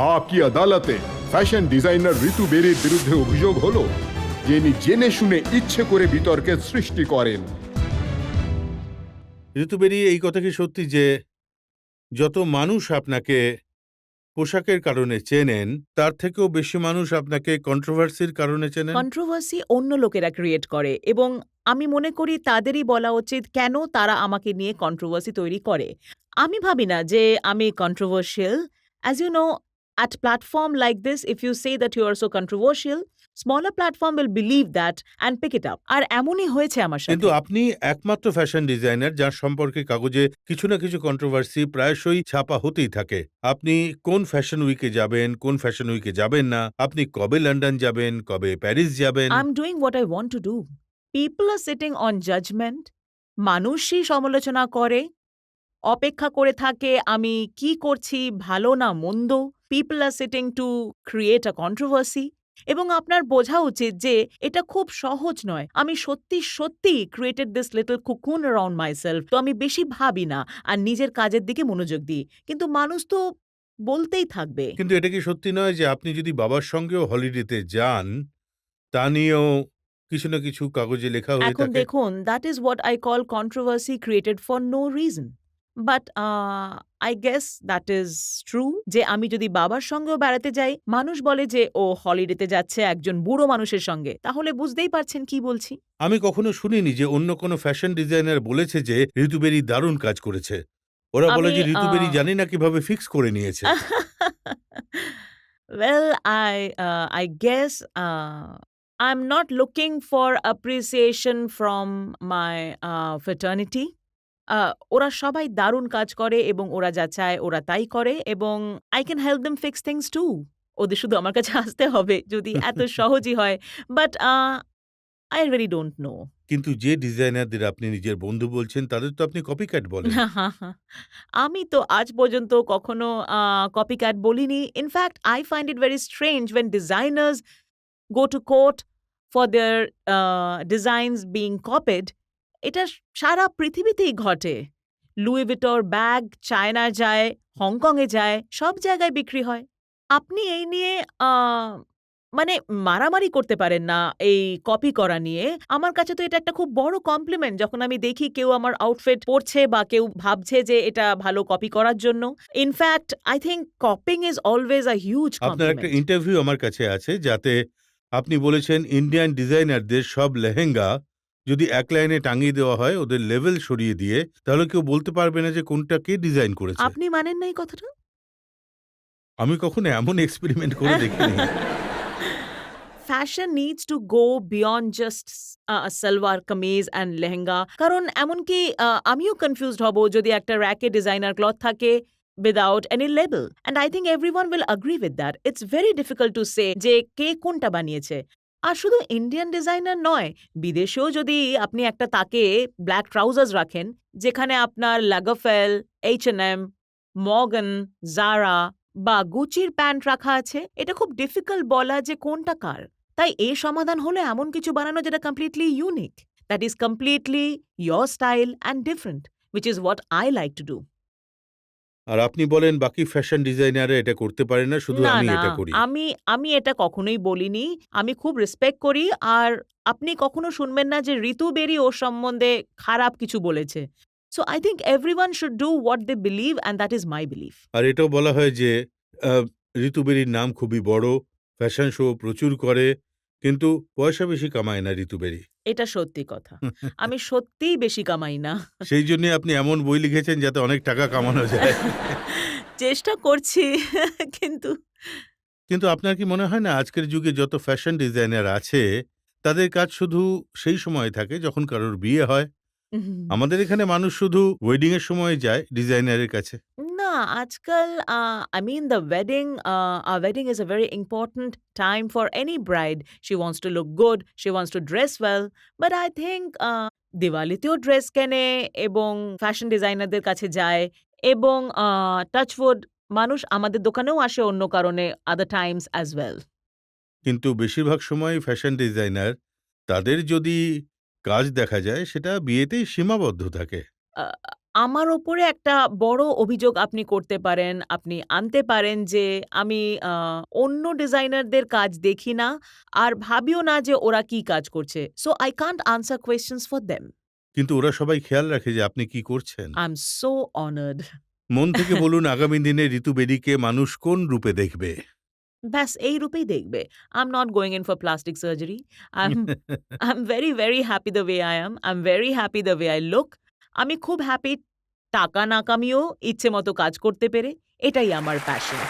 आपकी अदालते fashion designer ঋতু বেরির বিরুদ্ধে অভিযোগ হলো যিনি জেনে শুনে ইচ্ছে করে বিতর্কের সৃষ্টি করেন। ঋতুবেরি, এই কথা কি সত্যি যে যত মানুষ আপনাকে পোশাকের কারণে চেনেন তার থেকেও বেশি মানুষ আপনাকে কন্ট্রোভার্সির কারণে চেনেন? কন্ট্রোভার্সি অন্য লোকেরা ক্রিয়েট করে এবং আমি মনে করি তাদেরই বলা উচিত কেন তারা আমাকে নিয়ে কন্ট্রোভার্সি তৈরি করে। আমি ভাবি না যে আমি controversial. As you know, at platform like this, if you say that you are so controversial, smaller platform will believe that and pick it up. আর এমনই হয়েছে আমার কিন্তু সাথে। আপনি একমাত্র ফ্যাশন ডিজাইনার যার সম্পর্কে কাগজে কিছু না কিছু কন্ট্রোভার্সি প্রায়শই ছাপা হতেই থাকে। আপনি কোন ফ্যাশন উইকে যাবেন, কোন ফ্যাশন উইকে যাবেন না, আপনি কবে লন্ডন যাবেন, কবে প্যারিস যাবেন। I'm doing what I want to do. People are sitting on judgment. মানুষই সমালোচনা করে, অপেক্ষা করে থাকে আমি কি করছি, ভালো না মন্দ। People are sitting to create a controversy. এবং আপনার বোঝা উচিত যে এটা খুব সহজ নয়। আমি সত্যি সত্যি created this little cocoon around myself. তো আমি বেশি ভাবি না আর নিজের কাজের দিকে মনোযোগ দিই। কিন্তু মানুষ তো বলতেই থাকবে। কিন্তু এটা কি সত্যি নয় যে আপনি যদি বাবার সঙ্গেও হলিডেতে যান তা নিয়েও কিছু না কিছু কাগজে লেখা হয়ে এখন থাকে? দেখুন, that is what I call controversy created for no reason. But I guess that is true যে আমি যদি বাবার সঙ্গেও বেড়াতে যাই, মানুষ বলে যে ও হলিডেতে যাচ্ছে একজন বুড়ো মানুষের সঙ্গে, তাহলে বুঝতেই পারছেন কি বলছি। আমি কখনো শুনিনি যে অন্য কোনো ফ্যাশন ডিজাইনার বলেছে যে ঋতুবেরি দারুণ কাজ করেছে। ওরা বলে আমি যে ঋতুবেরি জানি না কিভাবে ফিক্স করে নিয়েছে। well, I guess I'm not looking for appreciation from my fraternity. ওরা সবাই দারুণ কাজ করে এবং ওরা যা চায় ওরা তাই করে এবং I can help them fix things too. ওদের শুধু আমার কাছে আসতে হবে যদি এত সহজই হয়। But I really don't know. কিন্তু যে ডিজাইনারদের আপনি নিজের বন্ধু বলছেন তাদের তো আপনি কপিক্যাট বলেন। আমি তো আজ পর্যন্ত কখনো কপিক্যাট বলিনি। In fact I find it very strange when designers go to court for their designs being copied. এটা সারা পৃথিবীতেই ঘটে। লুই ভিটর ব্যাগ চায়না যায়, হংকংয়ে যায়, সব জায়গায় বিক্রি হয়। আপনি এই নিয়ে আ মানে মারামারি করতে পারেন না এই কপি করা নিয়ে। আমার কাছে তো এটা একটা খুব বড় কমপ্লিমেন্ট যখন আমি দেখি কেউ আমার আউটফিট পরছে বা কেউ ভাবছে যে এটা ভালো কপি করার জন্য। In fact I think copying is always a huge আপনার একটা compliment. ইন্টারভিউ আমার কাছে আছে যাতে আপনি বলেছেন ইন্ডিয়ান ডিজাইনারদের সব লেহেঙ্গা যদি এক লাইনে টাঙিয়ে দেওয়া হয় ওদের লেভেল সরিয়ে দিয়ে তাহলে কেউ বলতে পারবে না যে কোনটা কে ডিজাইন করেছে। আপনি মানেন না এই কথাটা? আমি কখনো এমন এক্সপেরিমেন্ট করে দেখিনি। Fashion needs to go beyond just salwar kameez and lehenga. কারণ এমনকি আমিও কনফিউজড হব যদি একটা র্যাকে ডিজাইনার ক্লথ থাকে without any label. And I think everyone will agree with that. It's very difficult to say যে কে কোনটা বানিয়েছে। আর শুধু ইন্ডিয়ান ডিজাইনার নয়, বিদেশেও যদি আপনি একটা তাকে ব্ল্যাক ট্রাউজার্স রাখেন যেখানে আপনার লাগারফেল, H&M, মর্গান, জারা বা গুচির প্যান্ট রাখা আছে, এটা খুব ডিফিকাল্ট বলা যে কোনটা কার। তাই এর সমাধান হলো এমন কিছু বানানো যেটা completely unique, that is completely your style and different, which is what I like to do. আর আপনি বলেন বাকি ফ্যাশন ডিজাইনাররা এটা করতে পারে না, শুধু না, আমি না। এটা করি। আমি এটা কখনোই বলিনি। আমি খুব রেসপেক্ট করি। আর আপনি কখনো শুনবেন না যে ঋতু বেরি ওর সম্বন্ধে খারাপ কিছু বলেছে। So I think everyone should do what they believe and that is my belief. আর এটাও বলা হয় যে ঋতুবেরির নাম খুবই বড়, ফ্যাশন শো প্রচুর করে, কিন্তু পয়সা বেশি কামায় না ঋতুবেরি। এটা সত্যি কথা। আমি সত্যিই বেশি কামাই না। সেই জন্যে আপনি এমন বই লিখেছেন যাতে অনেক টাকা কামানো যায়। চেষ্টা করছি কিন্তু কিন্তু আপনার কি মনে হয় না আজকের যুগে যত ফ্যাশন ডিজাইনার আছে তাদের কাজ শুধু সেই সময় থাকে যখন কারোর বিয়ে হয়? আমাদের এখানে মানুষ শুধু ওয়েডিং এর সময় যায় ডিজাইনারের কাছে। না, আজকাল I mean the wedding, a wedding is a very important time for any bride. She wants to look good, she wants to dress well. But I think দিওয়ালিতেও ড্রেস কেনে এবং ফ্যাশন ডিজাইনারদের কাছে যায় এবং টাচউড মানুষ আমাদের দোকানেও আসে অন্য কারণে other times as well. কিন্তু বেশিরভাগ সময় ফ্যাশন ডিজাইনার তাদের যদি কাজ দেখা যায় সেটা বিয়েতেই সীমাবদ্ধ থাকে। আ আমার ওপরে একটা বড় অভিযোগ আপনি করতে পারেন, আপনি আনতে পারেন যে আমি অন্য ডিজাইনারদের কাজ দেখি না আর ভাবিও না যে ওরা কি কাজ করছে। So I can't answer questions for them. কিন্তু ওরা সবাই খেয়াল রাখে যে আপনি কি করছেন। I am so honoured. মন থেকে বলুন আগামী দিনে ঋতু বেদীকে মানুষ কোন রূপে দেখবে? ব্যাস এই রূপেই দেখবে। I am not going in for plastic surgery. I am very, very happy the way I am. I am very happy the way I look. আমি খুব হ্যাপি টাকা না কামিয়েও ইচ্ছে মতো কাজ করতে পেরে। এটাই আমার প্যাশন।